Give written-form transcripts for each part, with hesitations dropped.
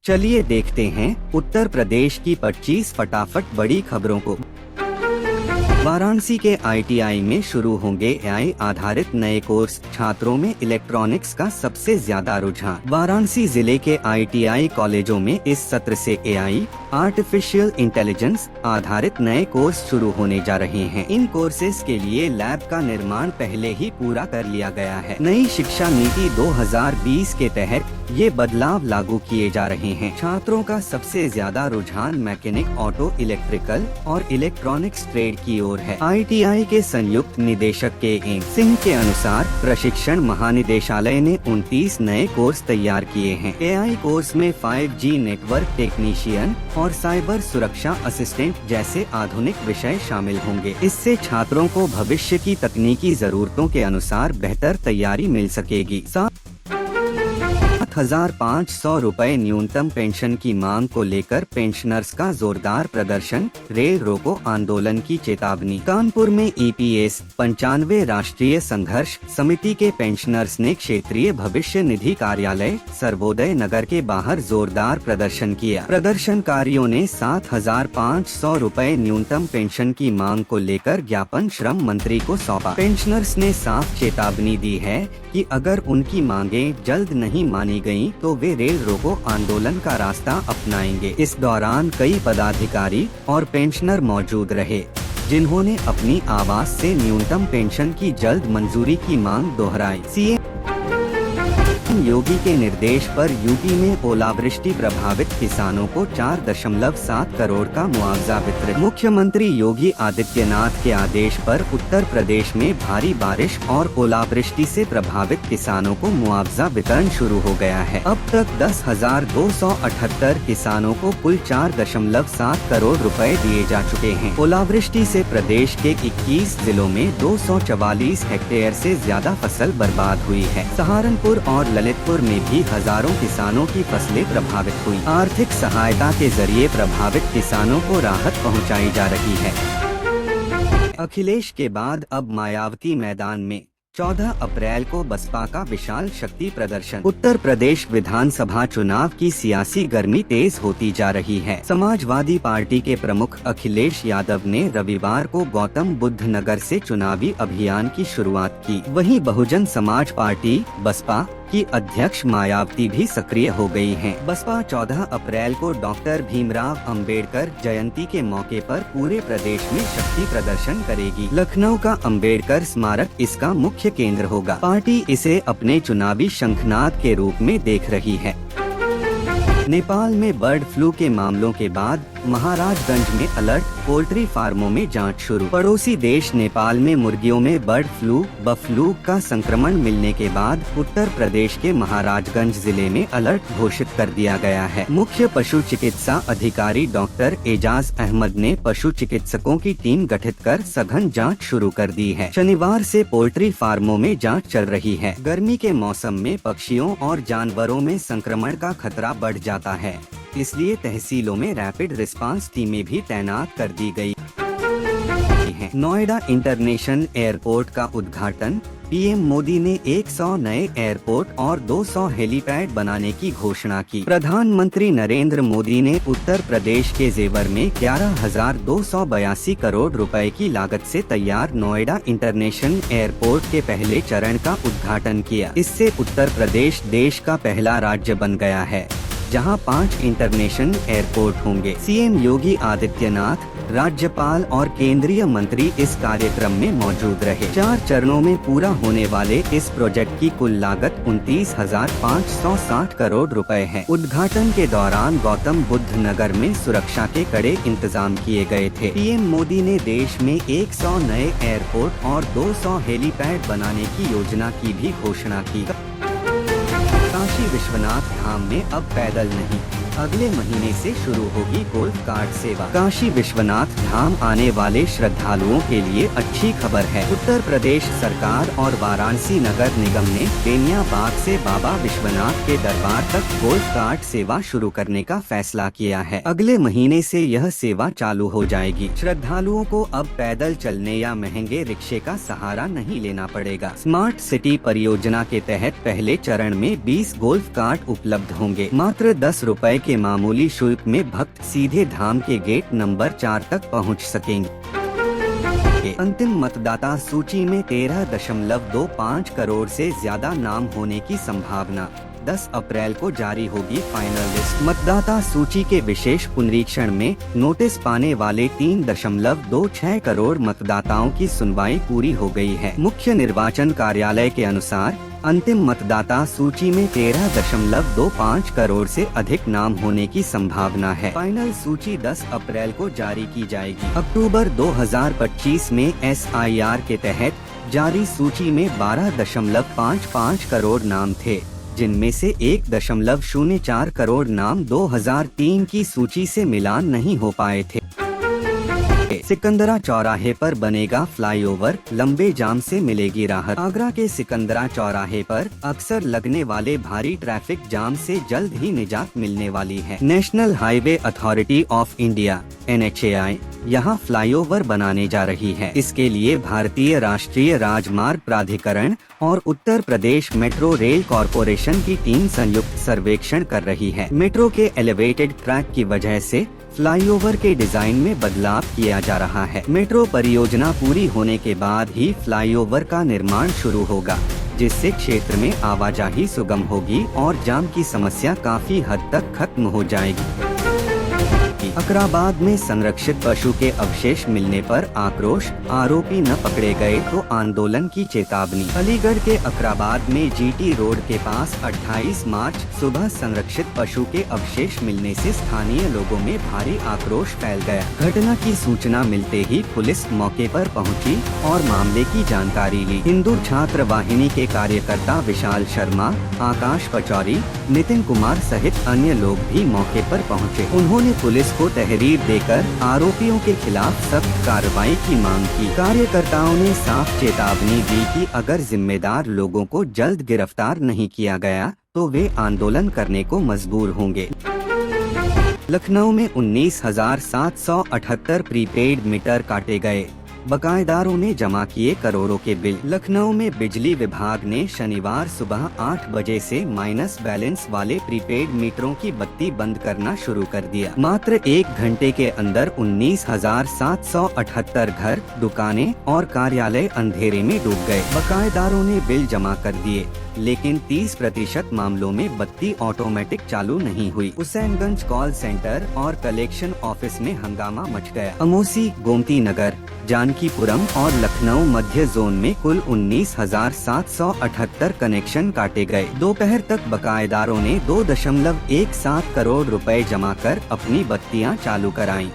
चलिए देखते हैं उत्तर प्रदेश की 25 फटाफट बड़ी खबरों को। वाराणसी के ITI में शुरू होंगे AI आधारित नए कोर्स, छात्रों में इलेक्ट्रॉनिक्स का सबसे ज्यादा रुझान। वाराणसी जिले के ITI कॉलेजों में इस सत्र से AI आर्टिफिशियल इंटेलिजेंस आधारित नए कोर्स शुरू होने जा रहे हैं। इन कोर्सेज के लिए लैब का निर्माण पहले ही पूरा कर लिया गया है। नई शिक्षा नीति 2020 के तहत ये बदलाव लागू किए जा रहे हैं। छात्रों का सबसे ज्यादा रुझान मैकेनिक, ऑटो, इलेक्ट्रिकल और इलेक्ट्रॉनिक्स ट्रेड की ओर है। ITI के संयुक्त निदेशक के सिंह के अनुसार प्रशिक्षण महानिदेशालय ने 29 नए कोर्स तैयार किए हैं। AI कोर्स में 5G नेटवर्क टेक्नीशियन और साइबर सुरक्षा असिस्टेंट जैसे आधुनिक विषय शामिल होंगे। इससे छात्रों को भविष्य की तकनीकी जरूरतों के अनुसार बेहतर तैयारी मिल सकेगी। 7,500 रुपए न्यूनतम पेंशन की मांग को लेकर पेंशनर्स का जोरदार प्रदर्शन, रेल रोको आंदोलन की चेतावनी। कानपुर में EPS 95 राष्ट्रीय संघर्ष समिति के पेंशनर्स ने क्षेत्रीय भविष्य निधि कार्यालय सर्वोदय नगर के बाहर जोरदार प्रदर्शन किया। प्रदर्शनकारियों ने 7,500 रुपए न्यूनतम पेंशन की मांग को लेकर ज्ञापन श्रम मंत्री को सौंपा। पेंशनर्स ने साफ चेतावनी दी है कि अगर उनकी मांगें जल्द नहीं मानी गयी तो वे रेल रोको आंदोलन का रास्ता अपनाएंगे। इस दौरान कई पदाधिकारी और पेंशनर मौजूद रहे, जिन्होंने अपनी आवाज से न्यूनतम पेंशन की जल्द मंजूरी की मांग दोहराई। CM योगी के निर्देश पर यूपी में ओलावृष्टि प्रभावित किसानों को 4.7 करोड़ का मुआवजा वितरित। मुख्यमंत्री योगी आदित्यनाथ के आदेश पर उत्तर प्रदेश में भारी बारिश और ओलावृष्टि से प्रभावित किसानों को मुआवजा वितरण शुरू हो गया है। अब तक 10,278 किसानों को कुल 4.7 करोड़ रुपए दिए जा चुके हैं। ओलावृष्टि से प्रदेश के 21 जिलों में 244 हेक्टेयर से ज्यादा फसल बर्बाद हुई है। सहारनपुर और ललितपुर में भी हजारों किसानों की फसलें प्रभावित हुई। आर्थिक सहायता के जरिए प्रभावित किसानों को राहत पहुंचाई जा रही है। अखिलेश के बाद अब मायावती मैदान में। 14 अप्रैल को बसपा का विशाल शक्ति प्रदर्शन। उत्तर प्रदेश विधानसभा चुनाव की सियासी गर्मी तेज होती जा रही है। समाजवादी पार्टी के प्रमुख अखिलेश यादव ने रविवार को गौतम बुद्ध नगर से चुनावी अभियान की शुरुआत की। वहीं बहुजन समाज पार्टी बसपा की अध्यक्ष मायावती भी सक्रिय हो गई हैं। बसपा 14 अप्रैल को डॉक्टर भीमराव अंबेडकर जयंती के मौके पर पूरे प्रदेश में शक्ति प्रदर्शन करेगी। लखनऊ का अंबेडकर स्मारक इसका मुख्य केंद्र होगा। पार्टी इसे अपने चुनावी शंखनाद के रूप में देख रही है। नेपाल में बर्ड फ्लू के मामलों के बाद महाराजगंज में अलर्ट, पोल्ट्री फार्मों में जांच शुरू। पड़ोसी देश नेपाल में मुर्गियों में बर्ड फ्लू बफलू का संक्रमण मिलने के बाद उत्तर प्रदेश के महाराजगंज जिले में अलर्ट घोषित कर दिया गया है। मुख्य पशु चिकित्सा अधिकारी डॉक्टर एजाज अहमद ने पशु चिकित्सकों की टीम गठित कर सघन जाँच शुरू कर दी है। शनिवार से पोल्ट्री फार्मों में जाँच चल रही है। गर्मी के मौसम में पक्षियों और जानवरों में संक्रमण का खतरा बढ़ जाता है, इसलिए तहसीलों में रैपिड रिस्पांस टीमें भी तैनात कर दी गई हैं। नोएडा इंटरनेशनल एयरपोर्ट का उद्घाटन। PM मोदी ने 100 नए एयरपोर्ट और 200 हेलीपैड बनाने की घोषणा की। प्रधानमंत्री नरेंद्र मोदी ने उत्तर प्रदेश के जेवर में 11,282 करोड़ रुपए की लागत से तैयार नोएडा इंटरनेशनल एयरपोर्ट के पहले चरण का उद्घाटन किया। इससे उत्तर प्रदेश देश का पहला राज्य बन गया है जहां 5 इंटरनेशनल एयरपोर्ट होंगे। CM योगी आदित्यनाथ, राज्यपाल और केंद्रीय मंत्री इस कार्यक्रम में मौजूद रहे। 4 चरणों में पूरा होने वाले इस प्रोजेक्ट की कुल लागत 29,560 करोड़ रुपए है। उद्घाटन के दौरान गौतम बुद्ध नगर में सुरक्षा के कड़े इंतजाम किए गए थे। PM मोदी ने देश में 100 नए एयरपोर्ट और 200 हेलीपैड बनाने की योजना की भी घोषणा की। काशी विश्वनाथ धाम में अब पैदल नहीं, अगले महीने से शुरू होगी गोल्फ कार्ट सेवा। काशी विश्वनाथ धाम आने वाले श्रद्धालुओं के लिए अच्छी खबर है। उत्तर प्रदेश सरकार और वाराणसी नगर निगम ने बेनिया बाग से बाबा विश्वनाथ के दरबार तक गोल्फ कार्ट सेवा शुरू करने का फैसला किया है। अगले महीने से यह सेवा चालू हो जाएगी। श्रद्धालुओं को अब पैदल चलने या महंगे रिक्शे का सहारा नहीं लेना पड़ेगा। स्मार्ट सिटी परियोजना के तहत पहले चरण में 20 गोल्फ कार्ट उपलब्ध होंगे। मात्र 10 रुपए के मामूली शुल्क में भक्त सीधे धाम के गेट नंबर 4 तक पहुंच सकेंगे। अंतिम मतदाता सूची में 13.25 करोड़ से ज्यादा नाम होने की संभावना। 10 अप्रैल को जारी होगी फाइनल लिस्ट। मतदाता सूची के विशेष पुनरीक्षण में नोटिस पाने वाले 3.26 करोड़ मतदाताओं की सुनवाई पूरी हो गई है। मुख्य निर्वाचन कार्यालय के अनुसार अंतिम मतदाता सूची में 13.25 करोड़ से अधिक नाम होने की संभावना है। फाइनल सूची 10 अप्रैल को जारी की जाएगी। अक्टूबर 2025 में SIR के तहत जारी सूची में 12.55 करोड़ नाम थे, जिनमें से 1.04 करोड़ नाम 2003 की सूची से मिलान नहीं हो पाए थे। सिकंदरा चौराहे पर बनेगा फ्लाईओवर, लंबे जाम से मिलेगी राहत। आगरा के सिकंदरा चौराहे पर अक्सर लगने वाले भारी ट्रैफिक जाम से जल्द ही निजात मिलने वाली है। National highway authority of India NHAI यहाँ फ्लाईओवर बनाने जा रही है। इसके लिए भारतीय राष्ट्रीय राजमार्ग प्राधिकरण और Uttar Pradesh metro rail corporation की टीम संयुक्त सर्वेक्षण कर रही है। मेट्रो के एलिवेटेड ट्रैक की वजह से फ्लाईओवर के डिजाइन में बदलाव किया जा रहा है। मेट्रो परियोजना पूरी होने के बाद ही फ्लाईओवर का निर्माण शुरू होगा, जिससे क्षेत्र में आवाजाही सुगम होगी और जाम की समस्या काफी हद तक खत्म हो जाएगी। अकराबाद में संरक्षित पशु के अवशेष मिलने पर आक्रोश, आरोपी न पकड़े गए तो आंदोलन की चेतावनी। अलीगढ़ के अकराबाद में GT रोड के पास 28 मार्च सुबह संरक्षित पशु के अवशेष मिलने से स्थानीय लोगों में भारी आक्रोश फैल गया। घटना की सूचना मिलते ही पुलिस मौके पर पहुंची और मामले की जानकारी ली। हिंदू छात्र वाहिनी के कार्यकर्ता विशाल शर्मा, आकाश पचौरी, नितिन कुमार सहित अन्य लोग भी मौके पर पहुंचे। उन्होंने पुलिस को तहरीर देकर आरोपियों के खिलाफ सख्त कार्रवाई की मांग की। कार्यकर्ताओं ने साफ चेतावनी दी कि अगर जिम्मेदार लोगों को जल्द गिरफ्तार नहीं किया गया तो वे आंदोलन करने को मजबूर होंगे। लखनऊ में 19,778 प्रीपेड मीटर काटे गए, बकायेदारों ने जमा किए करोड़ों के बिल। लखनऊ में बिजली विभाग ने शनिवार सुबह 8 बजे से माइनस बैलेंस वाले प्रीपेड मीटरों की बत्ती बंद करना शुरू कर दिया। मात्र 1 घंटे के अंदर 19,778 घर, दुकानें और कार्यालय अंधेरे में डूब गए। बकायेदारों ने बिल जमा कर दिए, लेकिन 30% मामलों में बत्ती ऑटोमेटिक चालू नहीं हुई। हुसैनगंज कॉल सेंटर और कलेक्शन ऑफिस में हंगामा मच गया। अमोसी, गोमती नगर, जानकीपुरम और लखनऊ मध्य जोन में कुल 19,778 कनेक्शन काटे गए। दोपहर तक बकायेदारों ने 2.17 करोड़ रुपए जमा कर अपनी बत्तियां चालू कराईं।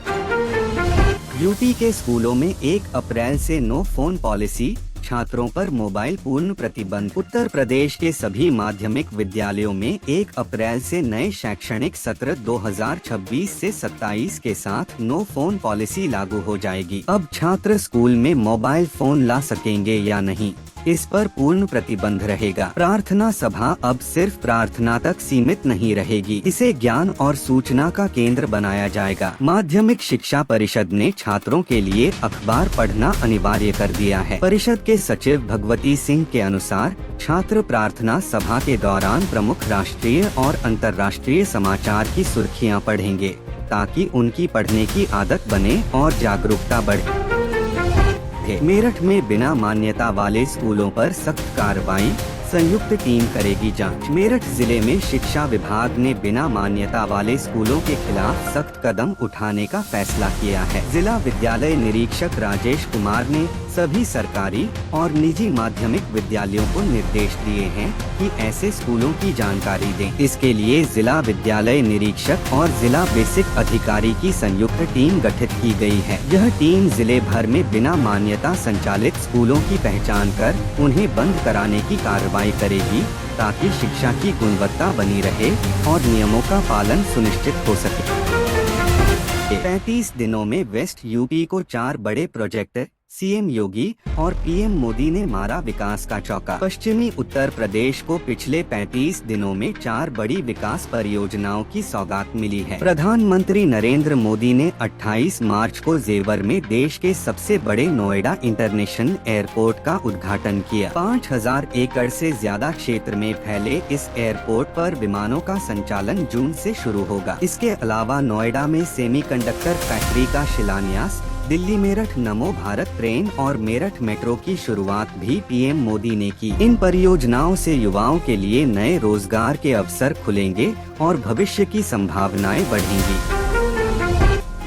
यूपी के स्कूलों में 1 अप्रैल से नो फोन पॉलिसी, छात्रों पर मोबाइल पूर्ण प्रतिबंध। उत्तर प्रदेश के सभी माध्यमिक विद्यालयों में 1 अप्रैल से नए शैक्षणिक सत्र 2026 से 27 के साथ नो फोन पॉलिसी लागू हो जाएगी। अब छात्र स्कूल में मोबाइल फोन ला सकेंगे या नहीं, इस पर पूर्ण प्रतिबंध रहेगा। प्रार्थना सभा अब सिर्फ प्रार्थना तक सीमित नहीं रहेगी, इसे ज्ञान और सूचना का केंद्र बनाया जाएगा। माध्यमिक शिक्षा परिषद ने छात्रों के लिए अखबार पढ़ना अनिवार्य कर दिया है। परिषद के सचिव भगवती सिंह के अनुसार छात्र प्रार्थना सभा के दौरान प्रमुख राष्ट्रीय और अंतर्राष्ट्रीय समाचार की सुर्खियां पढ़ेंगे, ताकि उनकी पढ़ने की आदत बने और जागरूकता बढ़े। मेरठ में बिना मान्यता वाले स्कूलों पर सख्त कार्रवाई, संयुक्त टीम करेगी जांच। मेरठ जिले में शिक्षा विभाग ने बिना मान्यता वाले स्कूलों के खिलाफ सख्त कदम उठाने का फैसला किया है। जिला विद्यालय निरीक्षक राजेश कुमार ने सभी सरकारी और निजी माध्यमिक विद्यालयों को निर्देश दिए हैं कि ऐसे स्कूलों की जानकारी दें। इसके लिए जिला विद्यालय निरीक्षक और जिला बेसिक अधिकारी की संयुक्त टीम गठित की गई है। यह टीम जिले भर में बिना मान्यता संचालित स्कूलों की पहचान कर उन्हें बंद कराने की कार्रवाई करेगी, ताकि शिक्षा की गुणवत्ता बनी रहे और नियमों का पालन सुनिश्चित हो सके। 35 दिनों में वेस्ट यूपी को 4 बड़े प्रोजेक्ट सीएम योगी और पीएम मोदी ने मारा विकास का चौका। पश्चिमी उत्तर प्रदेश को पिछले 35 दिनों में 4 बड़ी विकास परियोजनाओं की सौगात मिली है। प्रधानमंत्री नरेंद्र मोदी ने 28 मार्च को जेवर में देश के सबसे बड़े नोएडा इंटरनेशनल एयरपोर्ट का उद्घाटन किया। 5000 एकड़ से ज्यादा क्षेत्र में फैले इस एयरपोर्ट पर विमानों का संचालन जून से शुरू होगा। इसके अलावा नोएडा में सेमीकंडक्टर फैक्ट्री का शिलान्यास, दिल्ली मेरठ नमो भारत ट्रेन और मेरठ मेट्रो की शुरुआत भी पीएम मोदी ने की। इन परियोजनाओं से युवाओं के लिए नए रोजगार के अवसर खुलेंगे और भविष्य की संभावनाएं बढ़ेंगी।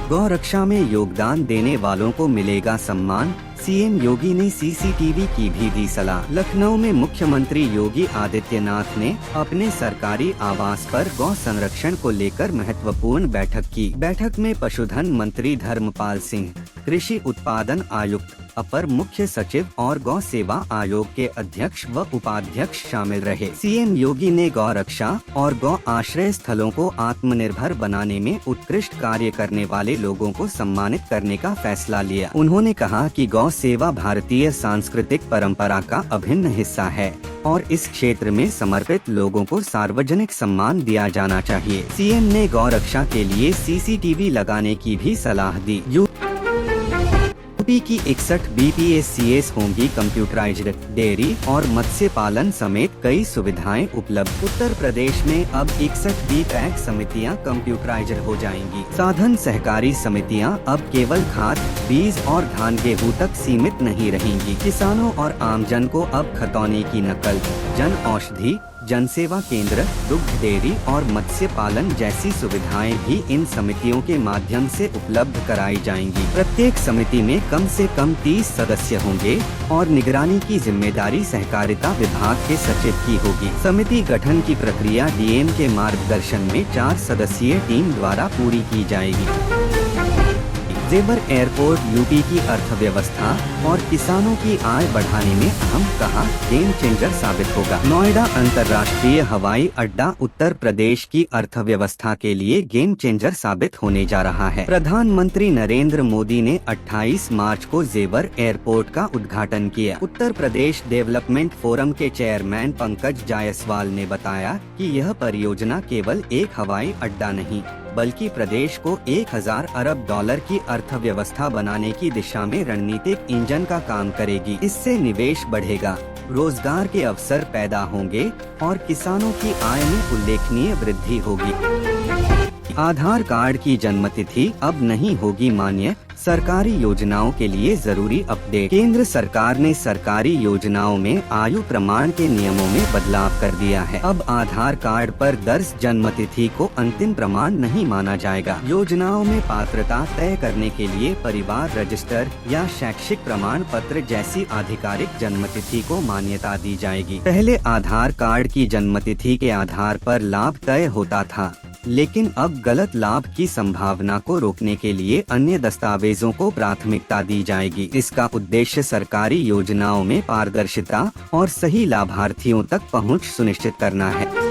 गौरक्षा में योगदान देने वालों को मिलेगा सम्मान, सीएम योगी ने सीसीटीवी की भी दी सलाह। लखनऊ में मुख्यमंत्री योगी आदित्यनाथ ने अपने सरकारी आवास पर गौ संरक्षण को लेकर महत्वपूर्ण बैठक की। बैठक में पशुधन मंत्री धर्मपाल सिंह, कृषि उत्पादन आयुक्त, अपर मुख्य सचिव और गौ सेवा आयोग के अध्यक्ष व उपाध्यक्ष शामिल रहे। सीएम योगी ने गौ रक्षा और गौ आश्रय स्थलों को आत्मनिर्भर बनाने में उत्कृष्ट कार्य करने वाले लोगों को सम्मानित करने का फैसला लिया। उन्होंने कहा कि गौ सेवा भारतीय सांस्कृतिक परंपरा का अभिन्न हिस्सा है और इस क्षेत्र में समर्पित लोगों को सार्वजनिक सम्मान दिया जाना चाहिए। सीएम ने गौ रक्षा के लिए सीसीटीवी लगाने की भी सलाह दी। यूपी की 61 बीपीएससीएस होंगी कंप्यूटराइज्ड, डेयरी और मत्स्य पालन समेत कई सुविधाएं उपलब्ध। उत्तर प्रदेश में अब 61 बीपैक समितियां कंप्यूटराइज्ड हो जाएंगी। साधन सहकारी समितियां अब केवल खाद, बीज और धान गेहूं तक सीमित नहीं रहेंगी। किसानों और आमजन को अब खतौनी की नकल, जन औषधि, जनसेवा केंद्र, दुग्ध डेयरी और मत्स्य पालन जैसी सुविधाएं भी इन समितियों के माध्यम से उपलब्ध कराई जाएंगी। प्रत्येक समिति में कम से कम 30 सदस्य होंगे और निगरानी की जिम्मेदारी सहकारिता विभाग के सचिव की होगी। समिति गठन की प्रक्रिया डीएम के मार्गदर्शन में 4 सदस्यीय टीम द्वारा पूरी की जाएगी। जेवर एयरपोर्ट यूपी की अर्थव्यवस्था और किसानों की आय बढ़ाने में अहम गेम चेंजर साबित होगा। नोएडा अंतर्राष्ट्रीय हवाई अड्डा उत्तर प्रदेश की अर्थव्यवस्था के लिए गेम चेंजर साबित होने जा रहा है। प्रधानमंत्री नरेंद्र मोदी ने 28 मार्च को जेवर एयरपोर्ट का उद्घाटन किया। उत्तर प्रदेश डेवलपमेंट फोरम के चेयरमैन पंकज जायसवाल ने बताया कि यह परियोजना केवल एक हवाई अड्डा नहीं बल्कि प्रदेश को 1000 अरब डॉलर की अर्थव्यवस्था बनाने की दिशा में रणनीतिक इंजन का काम करेगी। इससे निवेश बढ़ेगा, रोजगार के अवसर पैदा होंगे और किसानों की आय में उल्लेखनीय वृद्धि होगी। आधार कार्ड की जन्मतिथि अब नहीं होगी मान्य, सरकारी योजनाओं के लिए जरूरी अपडेट। केंद्र सरकार ने सरकारी योजनाओं में आयु प्रमाण के नियमों में बदलाव कर दिया है। अब आधार कार्ड पर दर्ज जन्मतिथि को अंतिम प्रमाण नहीं माना जाएगा। योजनाओं में पात्रता तय करने के लिए परिवार रजिस्टर या शैक्षिक प्रमाण पत्र जैसी आधिकारिक जन्मतिथि को मान्यता दी जाएगी। पहले आधार कार्ड की जन्मतिथि के आधार पर लाभ तय होता था, लेकिन अब गलत लाभ की संभावना को रोकने के लिए अन्य दस्तावेजों को प्राथमिकता दी जाएगी। इसका उद्देश्य सरकारी योजनाओं में पारदर्शिता और सही लाभार्थियों तक पहुंच सुनिश्चित करना है।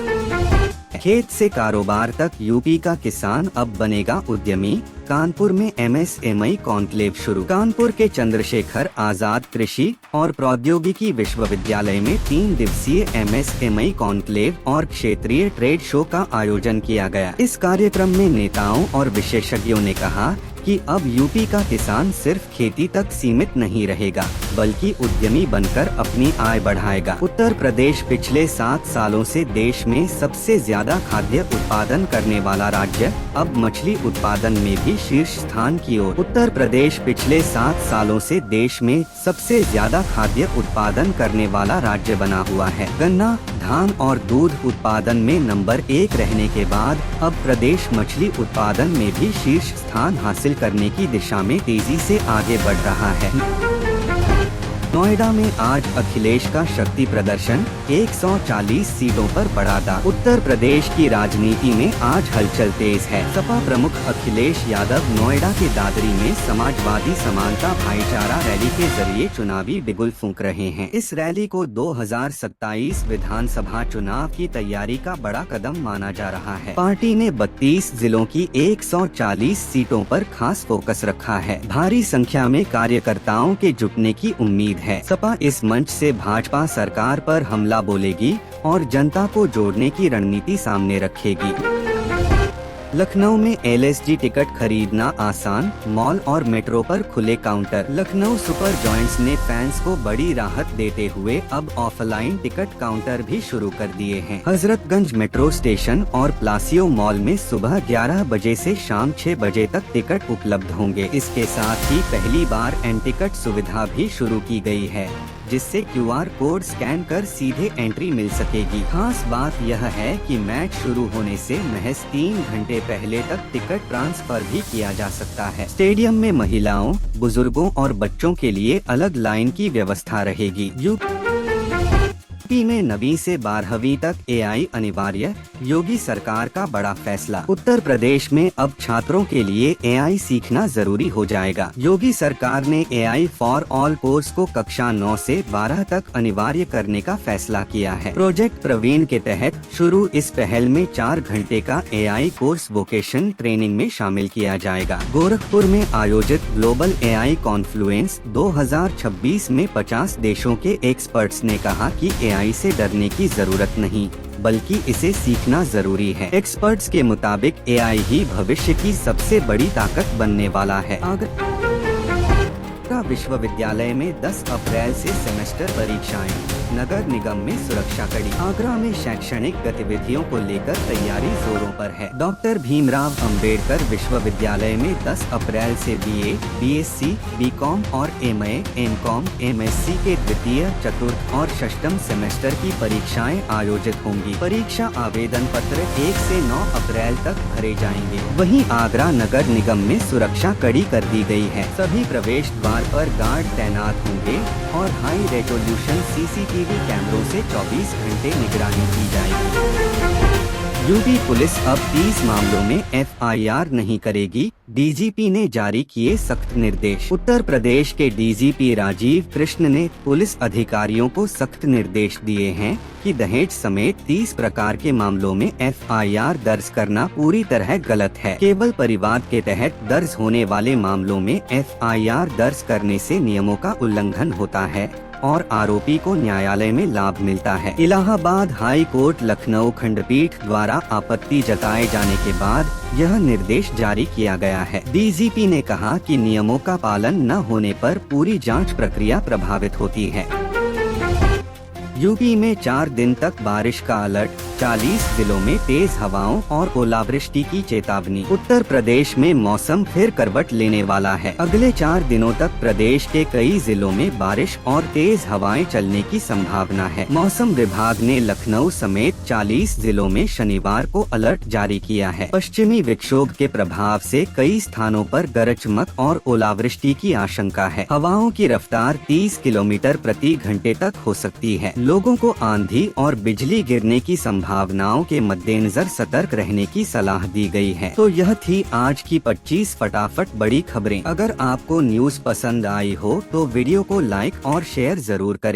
खेत से कारोबार तक यूपी का किसान अब बनेगा उद्यमी, कानपुर में एमएसएमई कॉन्क्लेव शुरू। कानपुर के चंद्रशेखर आजाद कृषि और प्रौद्योगिकी विश्वविद्यालय में 3 दिवसीय एमएसएमई कॉन्क्लेव और क्षेत्रीय ट्रेड शो का आयोजन किया गया। इस कार्यक्रम में नेताओं और विशेषज्ञों ने कहा कि अब यूपी का किसान सिर्फ खेती तक सीमित नहीं रहेगा, बल्कि उद्यमी बनकर अपनी आय बढ़ाएगा। उत्तर प्रदेश पिछले 7 सालों से देश में सबसे ज्यादा खाद्य उत्पादन करने वाला राज्य अब मछली उत्पादन में भी शीर्ष स्थान की ओर। उत्तर प्रदेश पिछले 7 सालों से देश में सबसे ज्यादा खाद्य उत्पादन करने वाला राज्य बना हुआ है। गन्ना, धान और दूध उत्पादन में नंबर 1 रहने के बाद अब प्रदेश मछली उत्पादन में भी शीर्ष स्थान हासिल करने की दिशा में तेजी से आगे बढ़ रहा है। नोएडा में आज अखिलेश का शक्ति प्रदर्शन, 140 सीटों पर बढ़ा दांव। उत्तर प्रदेश की राजनीति में आज हलचल तेज है। सपा प्रमुख अखिलेश यादव नोएडा के दादरी में समाजवादी समानता भाईचारा रैली के जरिए चुनावी बिगुल फूंक रहे हैं। इस रैली को 2027 विधानसभा चुनाव की तैयारी का बड़ा कदम माना जा रहा है। पार्टी ने 32 जिलों की 140 सीटों पर खास फोकस रखा है। भारी संख्या में कार्यकर्ताओं के जुटने की उम्मीद है। सपा इस मंच से भाजपा सरकार पर हमला बोलेगी और जनता को जोड़ने की रणनीति सामने रखेगी। लखनऊ में LSD टिकट खरीदना आसान, मॉल और मेट्रो पर खुले काउंटर। लखनऊ सुपर जॉइंट्स ने फैंस को बड़ी राहत देते हुए अब ऑफलाइन टिकट काउंटर भी शुरू कर दिए हैं। हजरतगंज मेट्रो स्टेशन और प्लासियो मॉल में सुबह 11 बजे से शाम 6 बजे तक टिकट उपलब्ध होंगे। इसके साथ ही पहली बार एन टिकट सुविधा भी शुरू की गई है, जिससे QR कोड स्कैन कर सीधे एंट्री मिल सकेगी। खास बात यह है कि मैच शुरू होने से महज 3 घंटे पहले तक टिकट ट्रांसफर भी किया जा सकता है। स्टेडियम में महिलाओं, बुजुर्गों और बच्चों के लिए अलग लाइन की व्यवस्था रहेगी। यूपी में 9वीं से 12वीं तक AI अनिवार्य, योगी सरकार का बड़ा फैसला। उत्तर प्रदेश में अब छात्रों के लिए AI सीखना जरूरी हो जाएगा। योगी सरकार ने AI फॉर ऑल कोर्स को कक्षा 9 से 12 तक अनिवार्य करने का फैसला किया है। प्रोजेक्ट प्रवीण के तहत शुरू इस पहल में 4 घंटे का AI कोर्स वोकेशन ट्रेनिंग में शामिल किया जाएगा। गोरखपुर में आयोजित ग्लोबल AI कॉन्फ्लुएंस 2026 में 50 देशों के एक्सपर्ट्स ने कहा कि AI से डरने की जरूरत नहीं, बल्कि इसे सीखना जरूरी है। एक्सपर्ट्स के मुताबिक AI ही भविष्य की सबसे बड़ी ताकत बनने वाला है। आगरा विश्वविद्यालय में 10 अप्रैल से सेमेस्टर परीक्षाएं, नगर निगम में सुरक्षा कड़ी। आगरा में शैक्षणिक गतिविधियों को लेकर तैयारी जोरों पर है। डॉक्टर भीमराव अंबेडकर विश्वविद्यालय में 10 अप्रैल से BA, BSc, BCom और MA, MCom, MSc के द्वितीय, चतुर्थ और षष्ठम सेमेस्टर की परीक्षाएं आयोजित होंगी। परीक्षा आवेदन पत्र 1 से 9 अप्रैल तक भरे जाएंगे। वहीं आगरा नगर निगम में सुरक्षा कड़ी कर दी गई है। सभी प्रवेश द्वार पर गार्ड तैनात होंगे और हाई रेजोल्यूशन CCTV कैमरों से 24 घंटे निगरानी की जाएगी। यूपी पुलिस अब 30 मामलों में FIR नहीं करेगी, DGP ने जारी किए सख्त निर्देश। उत्तर प्रदेश के DGP राजीव कृष्ण ने पुलिस अधिकारियों को सख्त निर्देश दिए हैं कि दहेज समेत 30 प्रकार के मामलों में FIR दर्ज करना पूरी तरह गलत है। केवल परिवाद के तहत दर्ज होने वाले मामलों में FIR दर्ज करने से नियमों का उल्लंघन होता है और आरोपी को न्यायालय में लाभ मिलता है। इलाहाबाद हाई कोर्ट लखनऊ खंडपीठ द्वारा आपत्ति जताए जाने के बाद यह निर्देश जारी किया गया है। DGP ने कहा कि नियमों का पालन न होने पर पूरी जांच प्रक्रिया प्रभावित होती है। यूपी में 4 दिन तक बारिश का अलर्ट, 40 जिलों में तेज हवाओं और ओलावृष्टि की चेतावनी। उत्तर प्रदेश में मौसम फिर करवट लेने वाला है। अगले 4 दिनों तक प्रदेश के कई जिलों में बारिश और तेज हवाएं चलने की संभावना है। मौसम विभाग ने लखनऊ समेत 40 जिलों में शनिवार को अलर्ट जारी किया है। पश्चिमी विक्षोभ के प्रभाव से कई स्थानों पर गरज चमक और ओलावृष्टि की आशंका है। हवाओं की रफ्तार 30 किलोमीटर प्रति घंटे तक हो सकती है। लोगों को आंधी और बिजली गिरने की संभावनाओं के मद्देनजर सतर्क रहने की सलाह दी गई है। तो यह थी आज की 25 फटाफट बड़ी खबरें। अगर आपको न्यूज़ पसंद आई हो तो वीडियो को लाइक और शेयर जरूर करें।